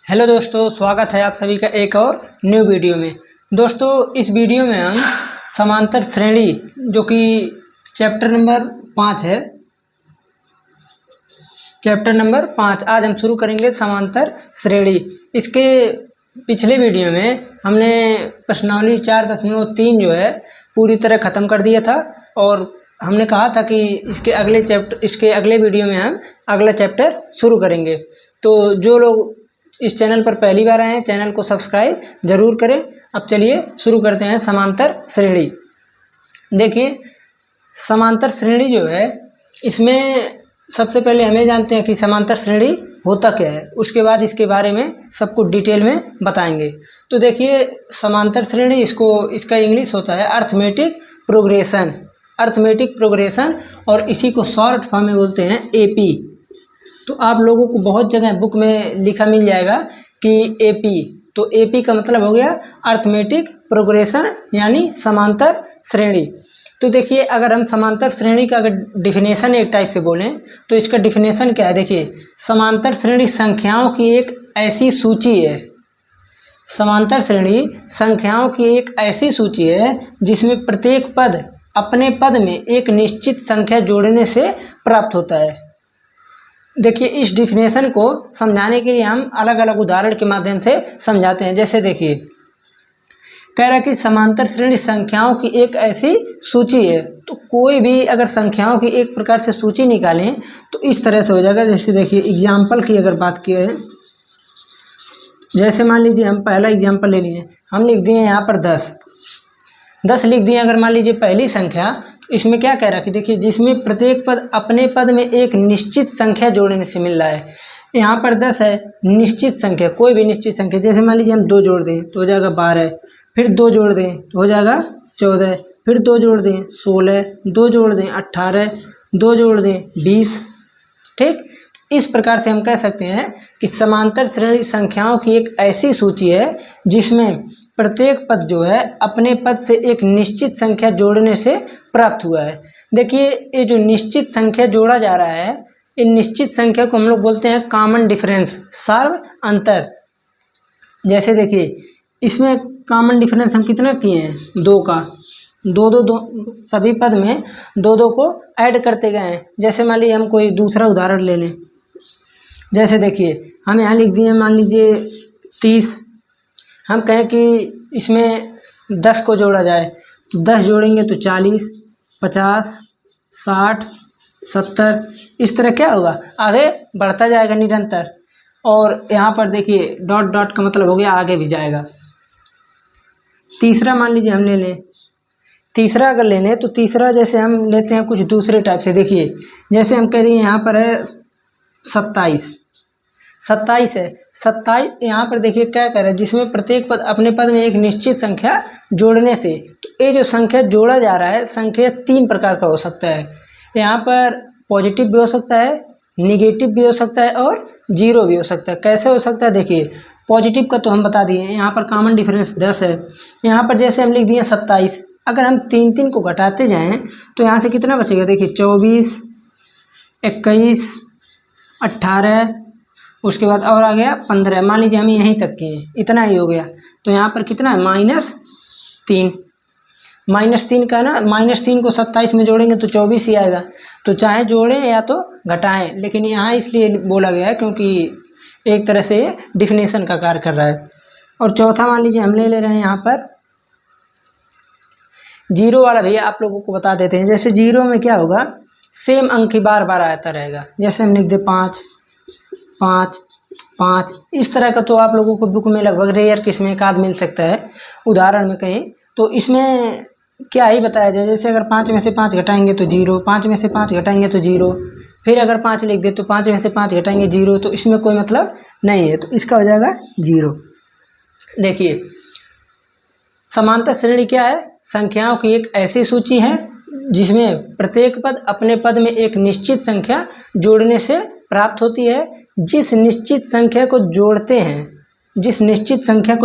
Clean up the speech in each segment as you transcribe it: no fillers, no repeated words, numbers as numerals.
Hello दोस्तों, स्वागत है आप सभी का एक और न्यू वीडियो में। दोस्तों, इस वीडियो में हम समांतर श्रेणी जो कि चैप्टर नंबर 5 है, चैप्टर नंबर 5 आज हम शुरू करेंगे समांतर श्रेणी। इसके पिछले वीडियो में हमने प्रश्नावली 4.3 जो है पूरी तरह ख़त्म कर दिया था और हमने कहा था कि इसके अगले वीडियो में हम अगला चैप्टर शुरू करेंगे। तो जो लोग इस चैनल पर पहली बार आए हैं, चैनल को सब्सक्राइब ज़रूर करें। अब चलिए शुरू करते हैं समांतर श्रेणी। देखिए, समांतर श्रेणी जो है, इसमें सबसे पहले हमें जानते हैं कि समांतर श्रेणी होता क्या है, उसके बाद इसके बारे में सब कुछ डिटेल में बताएंगे। तो देखिए, समांतर श्रेणी इसका इंग्लिश होता है अर्थमेटिक प्रोग्रेशन, अर्थमेटिक प्रोग्रेशन, और इसी को शॉर्ट फॉर्म में बोलते हैं एपी। तो आप लोगों को बहुत जगह बुक में लिखा मिल जाएगा कि एपी, तो एपी का मतलब हो गया अर्थमेटिक प्रोग्रेशन यानी समांतर श्रेणी। तो देखिए, अगर हम समांतर श्रेणी का अगर डिफिनेशन एक टाइप से बोलें तो इसका डिफिनेशन क्या है। देखिए, समांतर श्रेणी संख्याओं की एक ऐसी सूची है, समांतर श्रेणी संख्याओं की एक ऐसी सूची है जिसमें प्रत्येक पद अपने पद में एक निश्चित संख्या जोड़ने से प्राप्त होता है। देखिए, इस डिफिनेशन को समझाने के लिए हम अलग अलग उदाहरण के माध्यम से समझाते हैं। जैसे देखिए, कह रहा है कि समांतर श्रेणी संख्याओं की एक ऐसी सूची है। तो कोई भी अगर संख्याओं की एक प्रकार से सूची निकालें तो इस तरह से हो जाएगा। जैसे देखिए, एग्जाम्पल की अगर बात की है, जैसे मान लीजिए हम पहला एग्जाम्पल ले लिए, हम लिख दिए यहाँ पर 10 लिख दिए। अगर मान लीजिए पहली संख्या, इसमें क्या कह रहा है कि देखिए, जिसमें प्रत्येक पद अपने पद में एक निश्चित संख्या जोड़ने से मिल रहा है। यहाँ पर 10 है, निश्चित संख्या, कोई भी निश्चित संख्या। जैसे मान लीजिए हम 2 जोड़ दें तो हो जाएगा 12, फिर 2 जोड़ दें तो हो जाएगा 14, फिर 2 जोड़ दें 16, 2 जोड़ दें 18, 2 जोड़ दें 20। ठीक, इस प्रकार से हम कह सकते हैं कि समांतर श्रेणी संख्याओं की एक ऐसी सूची है जिसमें प्रत्येक पद जो है अपने पद से एक निश्चित संख्या जोड़ने से प्राप्त हुआ है। देखिए, ये जो निश्चित संख्या जोड़ा जा रहा है, इन निश्चित संख्या को हम लोग बोलते हैं कॉमन डिफरेंस, सार्व अंतर। जैसे देखिए, इसमें कॉमन डिफरेंस हम कितना किए हैं, 2 का, दो सभी पद में 2 को ऐड करते गए हैं। जैसे मान लीजिए हम कोई दूसरा उदाहरण ले लें। जैसे देखिए, हम यहाँ लिख दिए मान लीजिए 30, हम कहें कि इसमें 10 को जोड़ा जाए तो 10 जोड़ेंगे तो 40, 50, 60, 70, इस तरह क्या होगा, आगे बढ़ता जाएगा निरंतर। और यहाँ पर देखिए डॉट डॉट का मतलब हो गया आगे भी जाएगा। तीसरा मान लीजिए हम ले लें, तीसरा अगर ले लें तो तीसरा जैसे हम लेते हैं कुछ दूसरे टाइप से। देखिए, जैसे हम कह दें यहाँ पर है 27 है, 27 यहाँ पर देखिए क्या कर रहा है, जिसमें प्रत्येक पद अपने पद में एक निश्चित संख्या जोड़ने से। तो ये जो संख्या जोड़ा जा रहा है, संख्या 3 प्रकार का हो सकता है। यहाँ पर पॉजिटिव भी हो सकता है, निगेटिव भी हो सकता है और जीरो भी हो सकता है। कैसे हो सकता है, देखिए, पॉजिटिव का तो हम बता दिए, यहाँ पर कॉमन डिफरेंस 10 है। यहाँ पर जैसे हम लिख दिए 27, अगर हम 3 को घटाते जाएँ तो यहाँ से कितना बचेगा, देखिए 24, 21, 18, उसके बाद और आ गया 15। मान लीजिए हम यहीं तक किए, इतना ही हो गया। तो यहाँ पर कितना है, -3, -3 का ना, -3 को 27 में जोड़ेंगे तो 24 ही आएगा। तो चाहे जोड़ें या तो घटाएं, लेकिन यहाँ इसलिए बोला गया है क्योंकि एक तरह से डिफिनेशन का कार्य कर रहा है। और चौथा मान लीजिए हम ले रहे हैं यहाँ पर जीरो वाला। भैया आप लोगों को बता देते हैं, जैसे जीरो में क्या होगा, सेम अंक ही बार बार आता रहेगा। जैसे हम लिख दे 5, 5, 5, इस तरह का। तो आप लोगों को बुक में लगभग रेयर किस्म एक आध मिल सकता है उदाहरण में कहीं। तो इसमें क्या ही बताया जाए, जैसे अगर 5 में से 5 घटाएंगे तो 0, 5 में से 5 घटाएंगे तो 0, फिर अगर 5 लिख दे तो 5 में से 5 घटाएंगे 0, तो इसमें कोई मतलब नहीं है, तो इसका हो जाएगा 0। देखिए, समांतर श्रेणी क्या है, संख्याओं की एक ऐसी सूची है जिसमें प्रत्येक पद अपने पद में एक निश्चित संख्या जोड़ने से प्राप्त होती है। जिस निश्चित संख्या को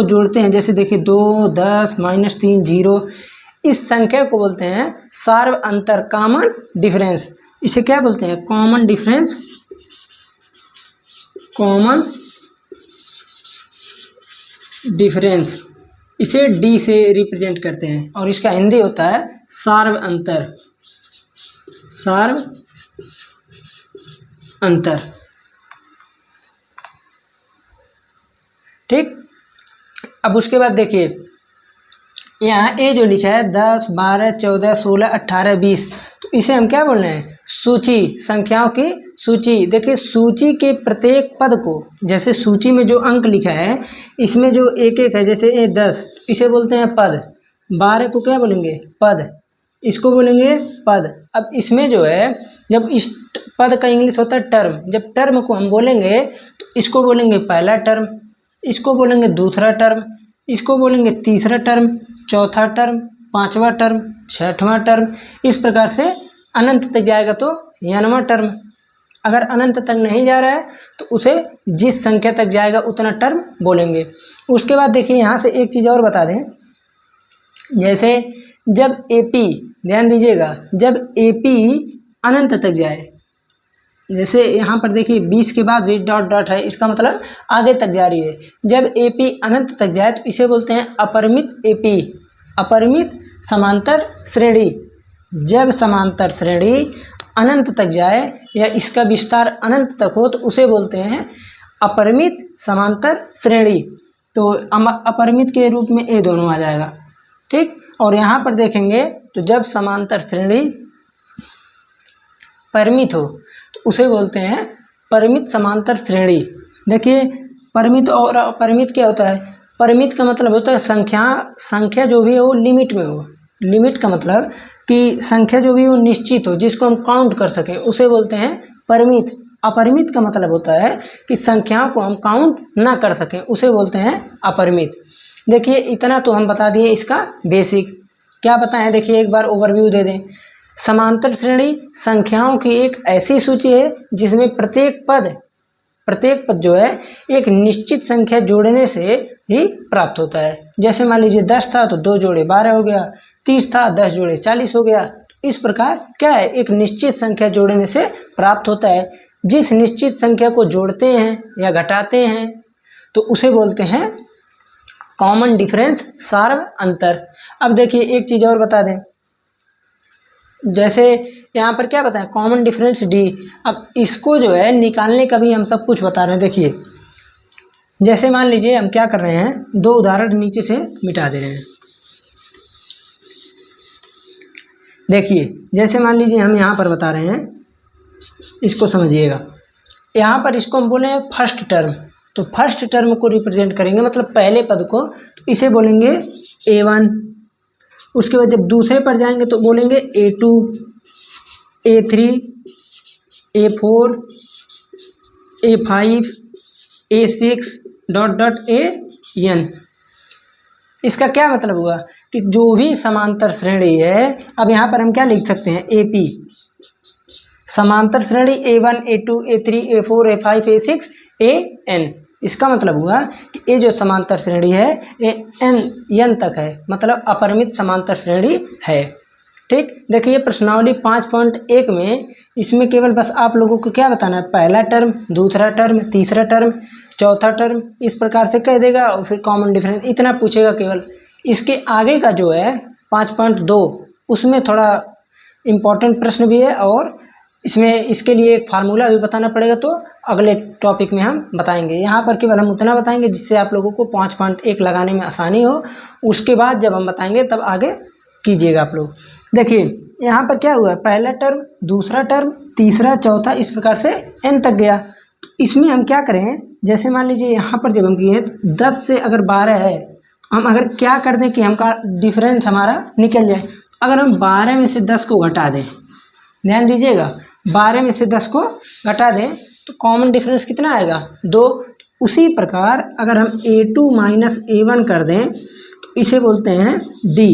जोड़ते हैं, जैसे देखिए 2, 10, -3, 0, इस संख्या को बोलते हैं सार्व अंतर, कॉमन डिफरेंस। इसे क्या बोलते हैं, कॉमन डिफरेंस, कॉमन डिफरेंस, इसे डी से रिप्रेजेंट करते हैं और इसका हिंदी होता है सार्व अंतर, सार्व अंतर। ठीक, अब उसके बाद देखिए यहाँ ए जो लिखा है 10, 12, 14, 16, 18, 20, तो इसे हम क्या बोल रहे हैं? सूची, संख्याओं की सूची। देखिए सूची के प्रत्येक पद को, जैसे सूची में जो अंक लिखा है इसमें जो एक एक है, जैसे ये 10, इसे बोलते हैं पद। 12 को क्या बोलेंगे? पद, इसको बोलेंगे पद। अब इसमें जो है, जब इस पद का इंग्लिश होता है टर्म, जब टर्म को हम बोलेंगे तो इसको बोलेंगे पहला टर्म, इसको बोलेंगे दूसरा टर्म, इसको बोलेंगे तीसरा टर्म, चौथा टर्म, पांचवा टर्म, छठवां टर्म, इस प्रकार से अनंत तक जाएगा तो nवां टर्म। अगर अनंत तक नहीं जा रहा है तो उसे जिस संख्या तक जाएगा उतना टर्म बोलेंगे। उसके बाद देखिए यहाँ से एक चीज़ और बता दें, जैसे जब AP, ध्यान दीजिएगा, जब AP अनंत तक जाए, जैसे यहाँ पर देखिए 20 के बाद भी डॉट डॉट है, इसका मतलब आगे तक जा रही है। जब AP अनंत तक जाए तो इसे बोलते हैं अपरिमित AP, अपरिमित समांतर श्रेणी। जब समांतर श्रेणी अनंत तक जाए या इसका विस्तार अनंत तक हो तो उसे बोलते हैं अपरिमित समांतर श्रेणी। तो अपरिमित के रूप में ये दोनों आ जाएगा। ठीक, और यहाँ पर देखेंगे तो जब समांतर श्रेणी परिमित हो तो उसे बोलते हैं परिमित समांतर श्रेणी। देखिए परिमित और अपरिमित क्या होता है? परिमित का मतलब होता है संख्या जो भी हो लिमिट में हो। लिमिट का मतलब कि संख्या जो भी हो निश्चित हो, जिसको हम काउंट कर सकें, उसे बोलते हैं परिमित। अपरिमित का मतलब होता है कि संख्याओं को हम काउंट ना कर सकें, उसे बोलते हैं अपरिमित। देखिए इतना तो हम बता दिए इसका बेसिक। क्या बताएं? देखिए एक बार ओवरव्यू दे दें। समांतर श्रेणी संख्याओं की एक ऐसी सूची है जिसमें प्रत्येक पद जो है एक निश्चित संख्या जोड़ने से ही प्राप्त होता है। जैसे मान लीजिए 10 था तो 2 जोड़े 12 हो गया, 30 था 10 जोड़े 40 हो गया। इस प्रकार क्या है? एक निश्चित संख्या जोड़ने से प्राप्त होता है। जिस निश्चित संख्या को जोड़ते हैं या घटाते हैं तो उसे बोलते हैं कॉमन डिफरेंस, सार्व अंतर। अब देखिए एक चीज़ और बता दें, जैसे यहाँ पर क्या बताएं? Common difference D. अब इसको जो है निकालने का भी हम सब कुछ बता रहे हैं। देखिए जैसे मान लीजिए हम क्या कर रहे हैं, 2 उदाहरण नीचे से मिटा दे रहे हैं। देखिए जैसे मान लीजिए हम यहाँ पर बता रहे हैं, इसको समझिएगा। यहाँ पर इसको हम बोले फर्स्ट टर्म, तो फर्स्ट टर्म को रिप्रेजेंट करेंगे मतलब पहले पद को, तो इसे बोलेंगे A1। उसके बाद जब दूसरे पर जाएंगे तो बोलेंगे A2, A3, A4, A5, A6 dot dot AN। इसका क्या मतलब हुआ कि जो भी समांतर श्रेणी है, अब यहाँ पर हम क्या लिख सकते हैं? AP समांतर श्रेणी A1, A2, A3, A4, A5, A6, AN। इसका मतलब हुआ कि ये जो समांतर श्रेणी है ये n तक है, मतलब अपरिमित समांतर श्रेणी है। ठीक, देखिए प्रश्नावली 5.1 में इसमें केवल बस आप लोगों को क्या बताना है? पहला टर्म, दूसरा टर्म, तीसरा टर्म, चौथा टर्म, इस प्रकार से कह देगा और फिर कॉमन डिफरेंस इतना पूछेगा केवल। इसके आगे का जो है 5.2 उसमें थोड़ा इम्पोर्टेंट प्रश्न भी है और इसमें इसके लिए एक फार्मूला भी बताना पड़ेगा, तो अगले टॉपिक में हम बताएंगे। यहाँ पर केवल हम उतना बताएंगे जिससे आप लोगों को 5.1 लगाने में आसानी हो। उसके बाद जब हम बताएंगे तब आगे कीजिएगा आप लोग। देखिए यहाँ पर क्या हुआ? पहला टर्म, दूसरा टर्म, तीसरा, चौथा, इस प्रकार से n तक गया। तो इसमें हम क्या करें? जैसे मान लीजिए यहाँ पर जब हम किए 10 से अगर 12 है, हम अगर क्या कर दें कि हमका डिफरेंस हमारा निकल जाए। अगर हम 12 में से 10 को घटा दें, ध्यान दीजिएगा, 12 में से 10 को घटा दें तो कॉमन डिफरेंस कितना आएगा? 2। उसी प्रकार अगर हम A2 माइनस A1 कर दें तो इसे बोलते हैं D।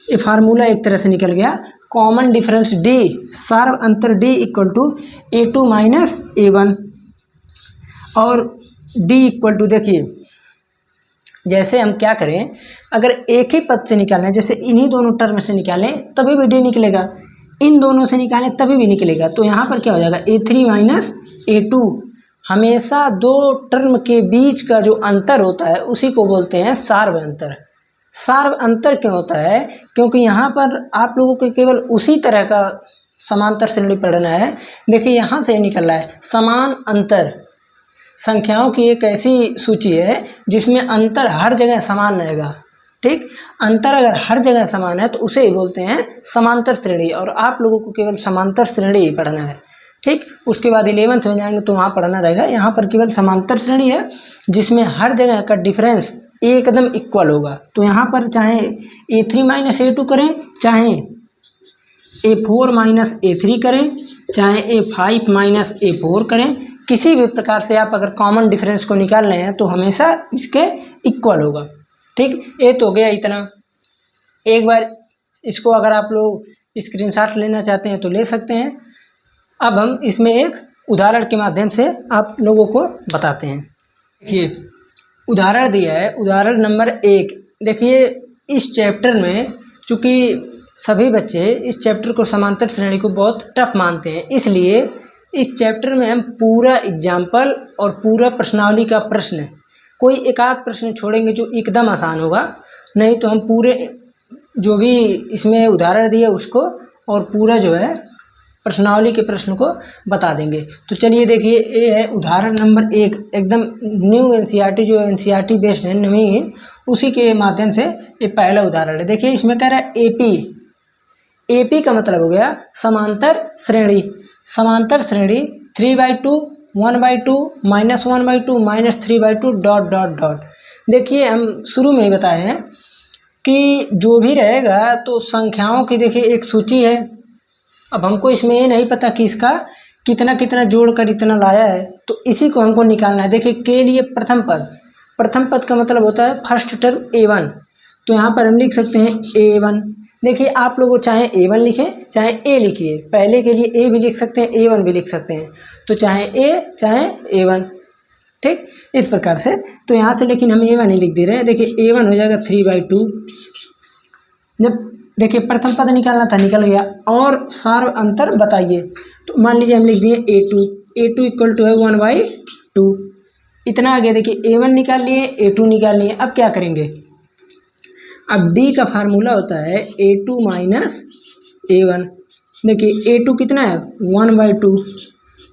ये फार्मूला एक तरह से निकल गया। कॉमन डिफरेंस D, सार्व अंतर D equal to A2 minus A1 और D इक्वल टू, देखिए जैसे हम क्या करें, अगर एक ही पद से निकालें, जैसे इन्हीं दोनों टर्म से निकालें तभी भी D निकलेगा, इन दोनों से निकालें तभी भी निकलेगा। तो यहाँ पर क्या हो जाएगा? A3 माइनस A2 हमेशा दो टर्म के बीच का जो अंतर होता है उसी को बोलते हैं सार्व अंतर। सार्व अंतर क्यों होता है? क्योंकि यहाँ पर आप लोगों को केवल उसी तरह का समांतर श्रेणी पढ़ना है। देखिए यहाँ से निकल रहा है समान अंतर। संख्याओं की एक ऐसी सूची है जिसमें अंतर हर जगह समान रहेगा। ठीक, अंतर अगर हर जगह समान है तो उसे ही बोलते हैं समांतर श्रेणी, और आप लोगों को केवल समांतर श्रेणी ही पढ़ना है। ठीक, उसके बाद 11th में जाएंगे तो वहाँ पढ़ना रहेगा। यहाँ पर केवल समांतर श्रेणी है जिसमें हर जगह का डिफरेंस एकदम इक्वल होगा। तो यहाँ पर चाहे A3 माइनस A2 करें, चाहे A4 माइनस A3 करें, चाहे A5 माइनस A4 करें, किसी भी प्रकार से आप अगर कॉमन डिफरेंस को निकाल रहे हैं तो हमेशा इसके इक्वल होगा। ठीक, ये तो हो गया इतना। एक बार इसको अगर आप लोग स्क्रीनशॉट लेना चाहते हैं तो ले सकते हैं। अब हम इसमें एक उदाहरण के माध्यम से आप लोगों को बताते हैं। देखिए उदाहरण दिया है, उदाहरण नंबर 1। देखिए इस चैप्टर में चूँकि सभी बच्चे इस चैप्टर को समांतर श्रेणी को बहुत टफ मानते हैं, इसलिए इस चैप्टर में हम पूरा एग्जाम्पल और पूरा प्रश्नावली का प्रश्न, कोई एक आध प्रश्न छोड़ेंगे जो एकदम आसान होगा, नहीं तो हम पूरे जो भी इसमें उदाहरण दिए उसको और पूरा जो है प्रश्नावली के प्रश्न को बता देंगे। तो चलिए देखिए, ये है उदाहरण नंबर 1, एकदम न्यू एनसीईआरटी जो एनसीईआरटी बेस्ड है नवीन, उसी के माध्यम से ये पहला उदाहरण है। देखिए इसमें कह रहा है एपी। एपी का मतलब हो गया समांतर श्रेणी। समांतर श्रेणी 3/2, 1/2, -1/2, -3/2 डॉट डॉट डॉट। देखिए हम शुरू में ही बताए हैं कि जो भी रहेगा तो संख्याओं की देखिए एक सूची है। अब हमको इसमें ये नहीं पता कि इसका कितना कितना जोड़कर इतना लाया है, तो इसी को हमको निकालना है। देखिए के लिए प्रथम पद, प्रथम पद का मतलब होता है फर्स्ट टर्म A1, तो यहाँ पर हम लिख सकते हैं A1। देखिए आप लोगों चाहे A1 लिखें चाहे A लिखिए, पहले के लिए A भी लिख सकते हैं, A1 भी लिख सकते हैं, तो चाहे A चाहे A1। ठीक, इस प्रकार से। तो यहाँ से लेकिन हम A1 ही लिख दे रहे हैं। देखिए A1 हो जाएगा 3/2। जब देखिए प्रथम पद निकालना था, निकल गया। और सार्व अंतर बताइए, तो मान लीजिए हम लिख दिए A2। A2 इक्वल टू है 1/2, इतना आ गया। देखिए A1 निकाल लिए, A2 निकाल लिए। अब क्या करेंगे? अब D का फार्मूला होता है A2 माइनस A1। देखिए A2 कितना है 1/2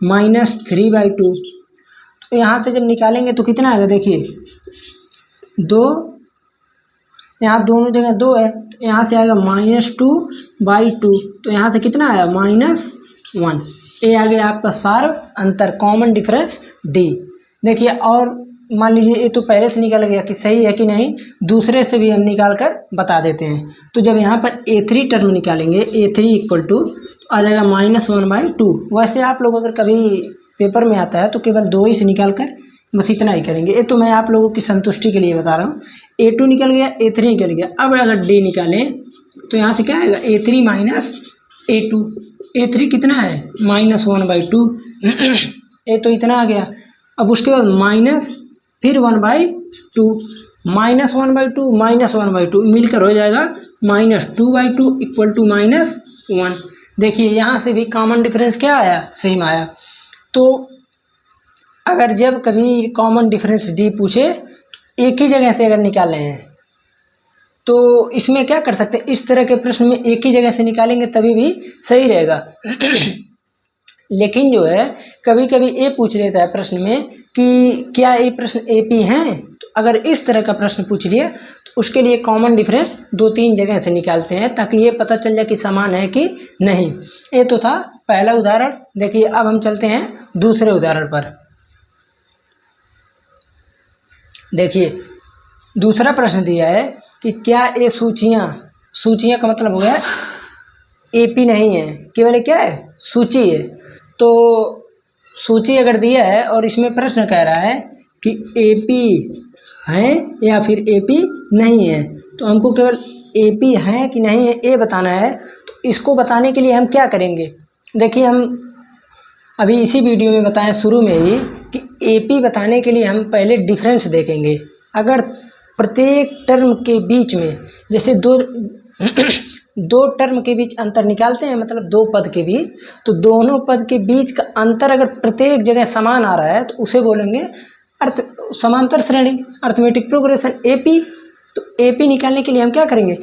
-3/2, तो यहाँ से जब निकालेंगे तो कितना आएगा? देखिए 2, यहाँ दोनों जगह 2 है, तो यहाँ से आएगा -2/2, तो यहाँ से कितना आया -1। ये आ गया आपका सार्व अंतर, कॉमन डिफरेंस D। देखिए और मान लीजिए ये तो पहले से निकल गया कि सही है कि नहीं, दूसरे से भी हम निकाल कर बता देते हैं। तो जब यहाँ पर A3 टर्म निकालेंगे, A3 इक्वल टू आ जाएगा -1/2। वैसे आप लोग अगर कभी पेपर में आता है तो केवल 2 ही से निकाल कर बस इतना ही करेंगे। ये तो मैं आप लोगों की संतुष्टि के लिए बता रहा हूँ। A2 निकल गया, A3 निकल गया। अब अगर D निकालें तो यहाँ से क्या आएगा? A3 minus A2। A3 कितना है -1/2 ये तो इतना आ गया। अब उसके बाद माइनस फिर 1/2, -1/2 -1/2 मिलकर हो जाएगा -2/2 इक्वल टू -1। देखिए यहाँ से भी कॉमन डिफरेंस क्या आया? सेम आया। तो अगर जब कभी कॉमन डिफरेंस D पूछे तो एक ही जगह से अगर निकाल रहे हैं तो इसमें क्या कर सकते हैं, इस तरह के प्रश्न में एक ही जगह से निकालेंगे तभी भी सही रहेगा। लेकिन जो है कभी कभी ये पूछ लेता है प्रश्न में कि क्या ये प्रश्न AP हैं, तो अगर इस तरह का प्रश्न पूछ लिया तो उसके लिए कॉमन डिफरेंस 2-3 जगह से निकालते हैं ताकि ये पता चल जाए कि समान है कि नहीं। ये तो था पहला उदाहरण। देखिए अब हम चलते हैं दूसरे उदाहरण पर। देखिए दूसरा प्रश्न दिया है कि क्या ये सूचियाँ का मतलब हो गया AP नहीं है, केवल क्या है? सूची है। तो सूची अगर दिया है और इसमें प्रश्न कह रहा है कि AP है या फिर AP नहीं है, तो हमको केवल AP है कि नहीं है ये बताना है। तो इसको बताने के लिए हम क्या करेंगे? देखिए हम अभी इसी वीडियो में बताएं शुरू में ही कि AP बताने के लिए हम पहले डिफरेंस देखेंगे। अगर प्रत्येक टर्म के बीच में जैसे दो टर्म के बीच अंतर निकालते हैं, मतलब दो पद के बीच, तो दोनों पद के बीच का अंतर अगर प्रत्येक जगह समान आ रहा है तो उसे बोलेंगे समांतर श्रेणी, अर्थमेटिक प्रोग्रेशन, एपी। तो एपी निकालने के लिए हम क्या करेंगे,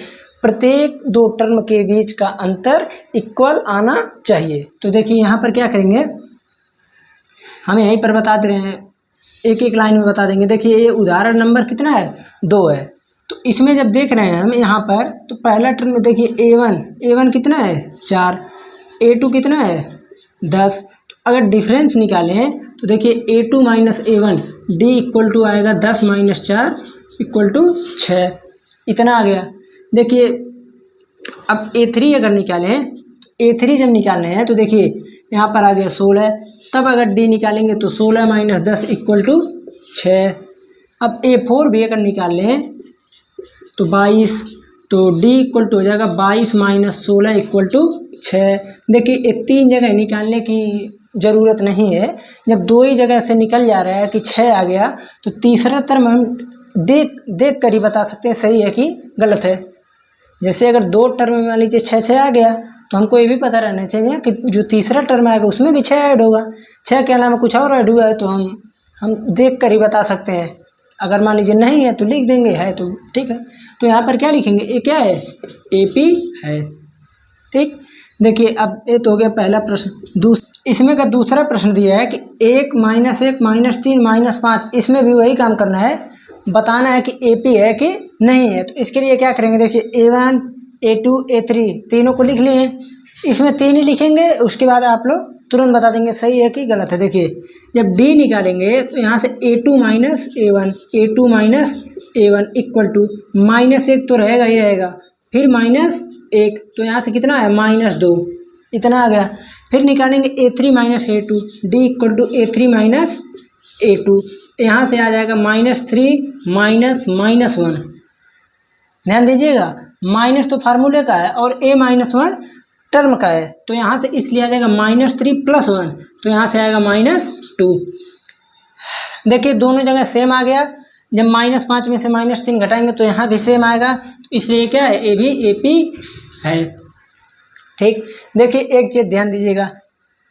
प्रत्येक दो टर्म के बीच का अंतर इक्वल आना चाहिए। तो देखिए यहाँ पर क्या करेंगे, हमें यहीं पर बता दे रहे हैं, एक एक लाइन में बता देंगे। देखिए ये उदाहरण नंबर कितना है, 2 है। तो इसमें जब देख रहे हैं हम यहाँ पर, तो पहला टर्म में देखिए A1 कितना है 4, A2 कितना है 10। तो अगर डिफरेंस निकालें तो देखिए A2 minus A1 D equal to आएगा 10 माइनस 4 इक्वल टू 6, इतना आ गया। देखिए अब A3 अगर निकालें, A3 जब निकालने हैं तो देखिए यहाँ पर आ गया 16, तब अगर D निकालेंगे तो 16 माइनस 10 इक्वल टू 6। अब A4 भी अगर निकाल लें तो 22, तो D इक्वल टू हो जाएगा 22 माइनस 16 इक्वल टू 6। देखिए ये 3 जगह निकालने की ज़रूरत नहीं है, जब 2 ही जगह से निकल जा रहा है कि 6 आ गया, तो तीसरा टर्म हम देख कर ही बता सकते हैं सही है कि गलत है। जैसे अगर 2 टर्म में मान लीजिए 6 आ गया, तो हमको ये भी पता रहना चाहिए कि जो तीसरा टर्म आएगा उसमें भी 6 ऐड होगा, 6 के अलावा कुछ और ऐड हुआ है तो हम देख कर ही बता सकते हैं। अगर मान लीजिए नहीं है तो लिख देंगे, है तो ठीक है। तो यहाँ पर क्या लिखेंगे, ये क्या है, एपी है। ठीक, देखिए अब ये तो हो गया पहला प्रश्न। इसमें का दूसरा प्रश्न दिया है कि 1 माइनस 1 माइनस 3 माइनस 5, इसमें भी वही काम करना है, बताना है कि एपी है कि नहीं है। तो इसके लिए क्या करेंगे, देखिए A1 A2 A3 तीनों को लिख लिए, इसमें 3 ही लिखेंगे, उसके बाद आप लोग तुरंत बता देंगे सही है कि गलत है। देखिए जब D निकालेंगे तो यहाँ से A2 minus A1 equal to -1 तो रहेगा ही रहेगा, फिर -1, तो यहाँ से कितना है -2, इतना आ गया। फिर निकालेंगे A3 minus A2, D equal to A3 minus A2, यहाँ से आ जाएगा -3 माइनस -1। ध्यान दीजिएगा, माइनस तो फार्मूले का है और A-1 टर्म का है, तो यहाँ से इसलिए आ जाएगा -3 + 1, तो यहाँ से आएगा -2। देखिए दोनों जगह सेम आ गया, जब -5 में से -3 घटाएंगे तो यहाँ भी सेम आएगा, तो इसलिए क्या है, ये भी एपी है। ठीक, देखिए एक चीज़ ध्यान दीजिएगा,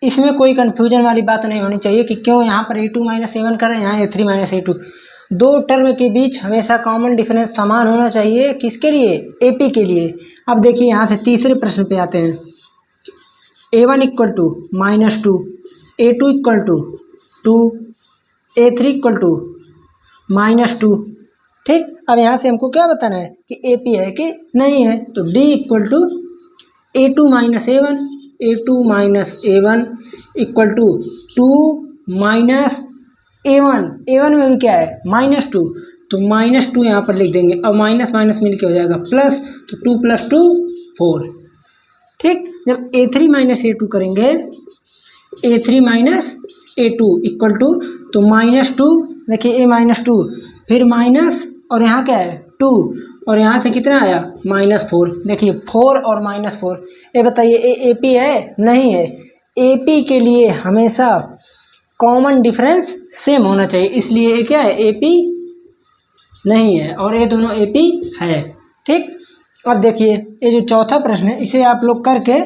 इसमें कोई कन्फ्यूजन वाली बात नहीं होनी चाहिए कि क्यों यहाँ पर A2 माइनस A1 कर रहे हैं, यहाँ A3 माइनस A2। दो टर्म के बीच हमेशा कॉमन डिफरेंस समान होना चाहिए, किसके लिए, एपी के लिए। अब देखिए यहाँ से तीसरे प्रश्न पे आते हैं, A1 equal to -2, A2 equal to 2, A3 equal to -2। ठीक, अब यहाँ से हमको क्या बताना है कि एपी है कि नहीं है, तो D equal to A2 minus A1 equal to 2 minus A1 में भी क्या है -2, तो -2 यहाँ पर लिख देंगे। अब माइनस माइनस मिल के हो जाएगा प्लस, तो 2 + 2 4। ठीक, जब A3 माइनस A2 करेंगे, A3 minus A2 equal to, तो -2, देखिए A-2, फिर माइनस, और यहाँ क्या है 2, और यहाँ से कितना आया -4। देखिए 4 और -4, ये बताइए ये एपी है, नहीं है। एपी के लिए हमेशा कॉमन डिफरेंस सेम होना चाहिए, इसलिए ये क्या है, एपी नहीं है, और ये दोनों एपी है। ठीक, अब देखिए ये जो चौथा प्रश्न है, इसे आप लोग करके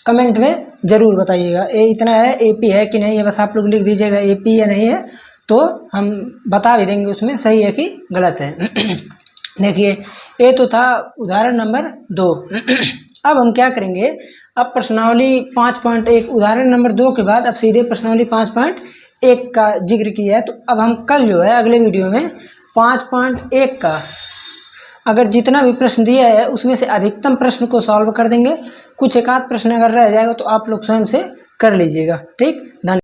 कमेंट में ज़रूर बताइएगा, ये इतना है एपी है कि नहीं है, बस आप लोग लिख दीजिएगा एपी या नहीं है, तो हम बता भी देंगे उसमें सही है कि गलत है। देखिए ये तो था उदाहरण नंबर 2। अब हम क्या करेंगे, अब प्रश्नावली 5.1 उदाहरण नंबर 2 के बाद अब सीधे प्रश्नावली 5.1 का जिक्र किया है। तो अब हम कल जो है अगले वीडियो में 5.1 का अगर जितना भी प्रश्न दिया है उसमें से अधिकतम प्रश्न को सॉल्व कर देंगे। कुछ एक आध प्रश्न अगर रह जाएगा तो आप लोग स्वयं से कर लीजिएगा। ठीक, धन्यवाद।